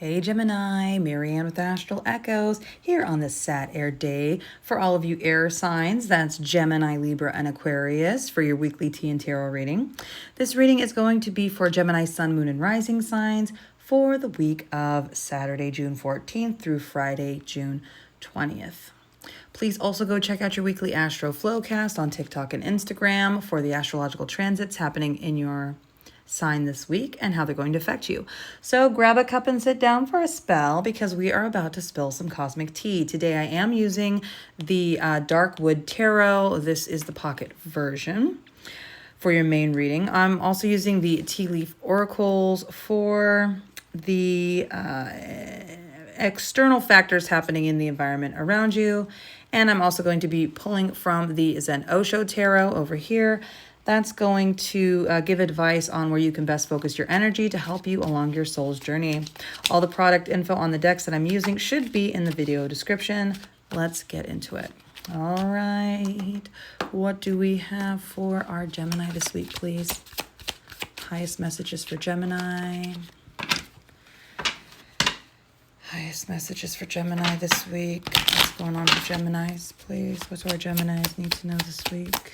Hey Gemini, Marianne with Astral Echoes here on this Sat Air day for all of you air signs. That's Gemini, Libra, and Aquarius for your weekly tea and tarot reading. This reading is going to be for Gemini, Sun, Moon, and Rising signs for the week of Saturday, June 14th through Friday, June 20th. Please also go check out your weekly Astro Flowcast on TikTok and Instagram for the astrological transits happening in your sign this week and how they're going to affect you. So grab a cup and sit down for a spell because we are about to spill some cosmic tea. Today I am using the Dark Wood Tarot. This is the pocket version for your main reading. I'm also using the Tea Leaf Oracles for the external factors happening in the environment around you. And I'm also going to be pulling from the Zen Osho Tarot over here. That's going to give advice on where you can best focus your energy to help you along your soul's journey. All the product info on the decks that I'm using should be in the video description. Let's get into it. All right. What do we have for our Gemini this week, please? Highest messages for Gemini. Highest messages for Gemini this week. What's going on for Geminis, please? What do our Geminis need to know this week?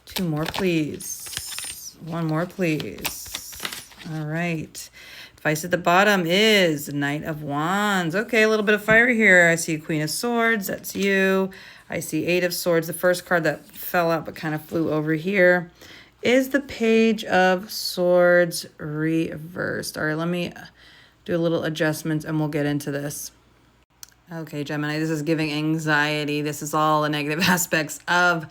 Two more, please. One more, please. All right. Advice at the bottom is Knight of Wands. Okay, a little bit of fire here. I see a Queen of Swords. That's you. I see Eight of Swords. The first card that fell out but kind of flew over here is the Page of Swords reversed. All right, let me do a little adjustments and we'll get into this. Okay, Gemini, this is giving anxiety. This is all the negative aspects of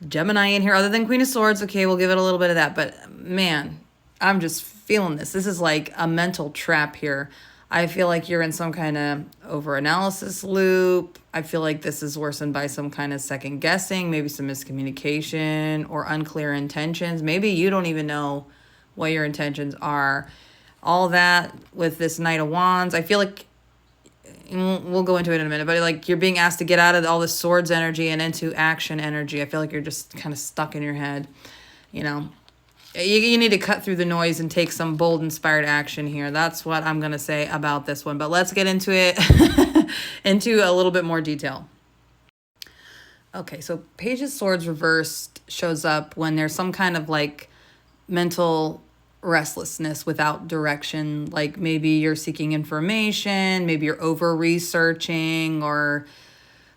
Gemini in here other than Queen of Swords. Okay, we'll give it a little bit of that. But man, I'm just feeling this. This is like a mental trap here. I feel like you're in some kind of over-analysis loop. I feel like this is worsened by some kind of second guessing, maybe some miscommunication or unclear intentions. Maybe you don't even know what your intentions are. All that with this Knight of Wands. I feel like, we'll go into it in a minute, but like you're being asked to get out of all this swords energy and into action energy. I feel like you're just kind of stuck in your head. You know, you need to cut through the noise and take some bold, inspired action here. That's what I'm going to say about this one. But let's get into it, into a little bit more detail. Okay, so Page of Swords reversed shows up when there's some kind of like mental restlessness without direction. Like maybe you're seeking information, maybe you're over researching or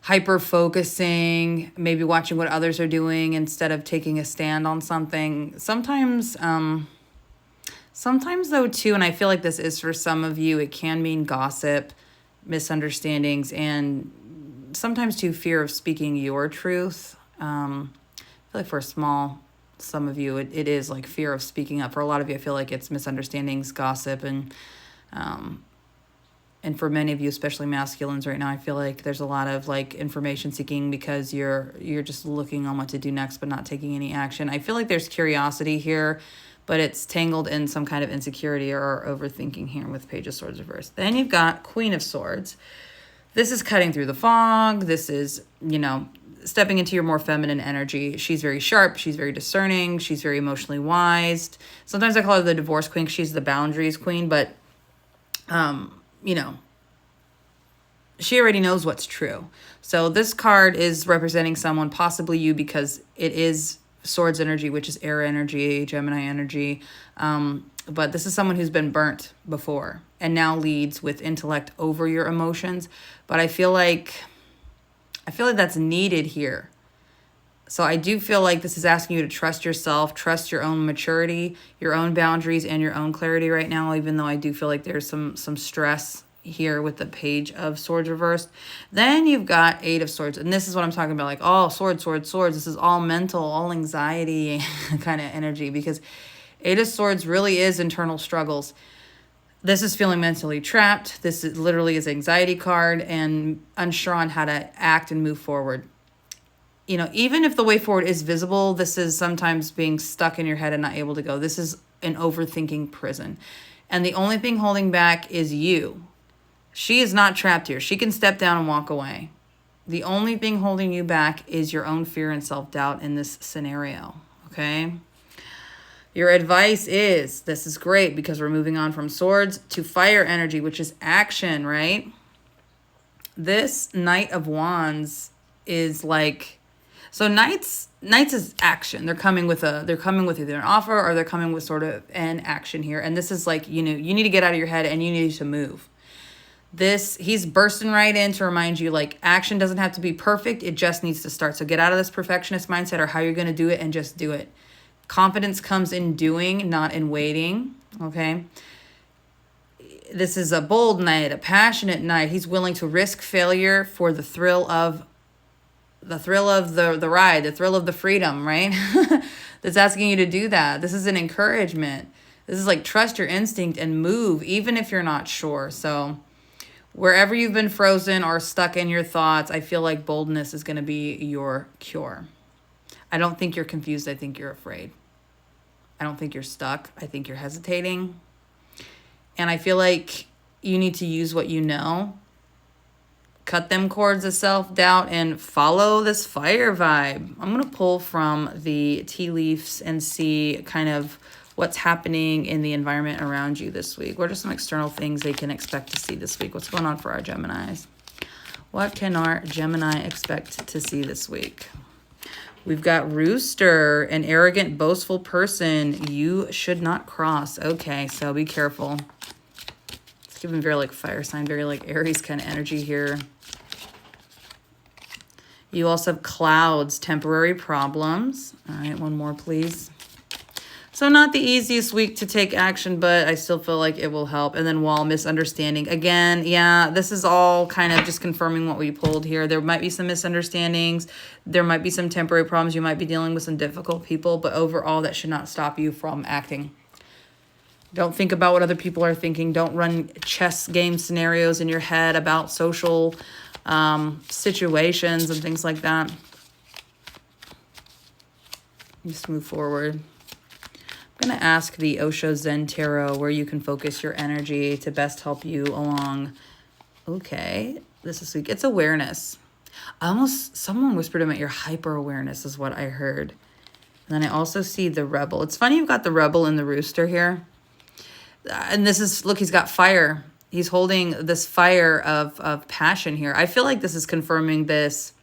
hyper focusing, maybe watching what others are doing instead of taking a stand on something. Sometimes though too, and I feel like this is for some of you, it can mean gossip, misunderstandings, and sometimes too fear of speaking your truth. I feel like for some of you, it is like fear of speaking up. For a lot of you, I feel like it's misunderstandings, gossip, and for many of you, especially masculines right now, I feel like there's a lot of like information seeking because you're just looking on what to do next, but not taking any action. I feel like there's curiosity here, but it's tangled in some kind of insecurity or overthinking here with Page of Swords reversed. Then you've got Queen of Swords. This is cutting through the fog. This is, stepping into your more feminine energy. She's very sharp. She's very discerning. She's very emotionally wise. Sometimes I call her the divorce queen. She's the boundaries queen, but, she already knows what's true. So this card is representing someone, possibly you, because it is swords energy, which is air energy, Gemini energy. But this is someone who's been burnt before and now leads with intellect over your emotions. But I feel like that's needed here. So I do feel like this is asking you to trust yourself, trust your own maturity, your own boundaries, and your own clarity right now, even though I do feel like there's some stress here with the Page of Swords reversed. Then you've got Eight of Swords. And this is what I'm talking about, like, oh, swords. This is all mental, all anxiety kind of energy, because Eight of Swords really is internal struggles. This is feeling mentally trapped. This is literally is anxiety card and unsure on how to act and move forward. Even if the way forward is visible, this is sometimes being stuck in your head and not able to go. This is an overthinking prison. And the only thing holding back is you. She is not trapped here. She can step down and walk away. The only thing holding you back is your own fear and self-doubt in this scenario. Okay? Your advice is, this is great because we're moving on from swords to fire energy, which is action, right? This Knight of Wands is like, so knights is action. They're coming with either an offer or they're coming with sort of an action here. And this is like, you need to get out of your head and you need to move. He's bursting right in to remind you, like, action doesn't have to be perfect. It just needs to start. So get out of this perfectionist mindset or how you're going to do it and just do it. Confidence comes in doing, not in waiting. Okay. This is a bold knight, a passionate knight. He's willing to risk failure for the thrill of the ride, the thrill of the freedom, right? That's asking you to do that. This is an encouragement. This is like, trust your instinct and move, even if you're not sure. So wherever you've been frozen or stuck in your thoughts, I feel like boldness is going to be your cure. I don't think you're confused. I think you're afraid. I don't think you're stuck. I think you're hesitating. And I feel like you need to use what you know. Cut them cords of self-doubt and follow this fire vibe. I'm going to pull from the tea leaves and see kind of what's happening in the environment around you this week. What are some external things they can expect to see this week? What's going on for our Geminis? What can our Gemini expect to see this week? We've got Rooster, an arrogant, boastful person you should not cross. Okay, so be careful. It's giving very like fire sign, very like Aries kind of energy here. You also have clouds, temporary problems. All right, one more, please. So not the easiest week to take action, but I still feel like it will help. And then wall, misunderstanding. Again, yeah, this is all kind of just confirming what we pulled here. There might be some misunderstandings. There might be some temporary problems. You might be dealing with some difficult people, but overall, that should not stop you from acting. Don't think about what other people are thinking. Don't run chess game scenarios in your head about social situations and things like that. Just move forward. I'm going to ask the Osho Zen Tarot where you can focus your energy to best help you along. Okay, this week. It's awareness. Someone whispered to me, your hyper awareness is what I heard. And then I also see the rebel. It's funny you've got the rebel and the rooster here. And this is, look, he's got fire. He's holding this fire of passion here. I feel like this is confirming this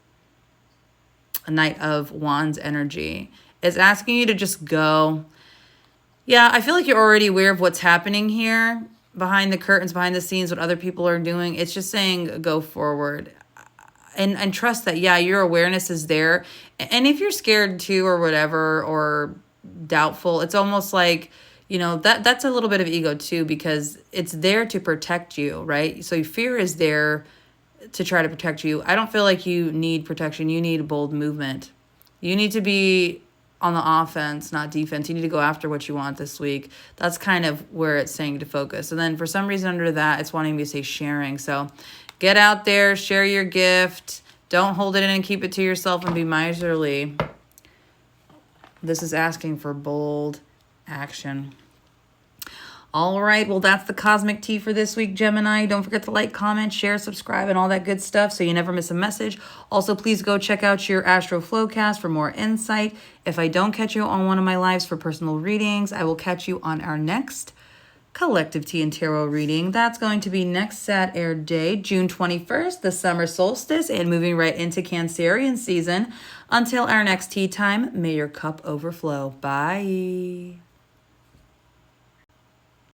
Knight of Wands energy. It's asking you to just go. Yeah, I feel like you're already aware of what's happening here behind the curtains, behind the scenes, what other people are doing. It's just saying go forward and trust that, yeah, your awareness is there. And if you're scared too or whatever or doubtful, it's almost like, that's a little bit of ego too, because it's there to protect you, right? So fear is there to try to protect you. I don't feel like you need protection. You need bold movement. You need to be on the offense, not defense. You need to go after what you want this week. That's kind of where it's saying to focus. And then for some reason under that, it's wanting me to say sharing. So get out there, share your gift. Don't hold it in and keep it to yourself and be miserly. This is asking for bold action. All right, well, that's the cosmic tea for this week, Gemini. Don't forget to like, comment, share, subscribe, and all that good stuff so you never miss a message. Also, please go check out your Astro Flowcast for more insight. If I don't catch you on one of my lives for personal readings, I will catch you on our next collective tea and tarot reading. That's going to be next Saturday, June 21st, the summer solstice, and moving right into Cancerian season. Until our next tea time, may your cup overflow. Bye.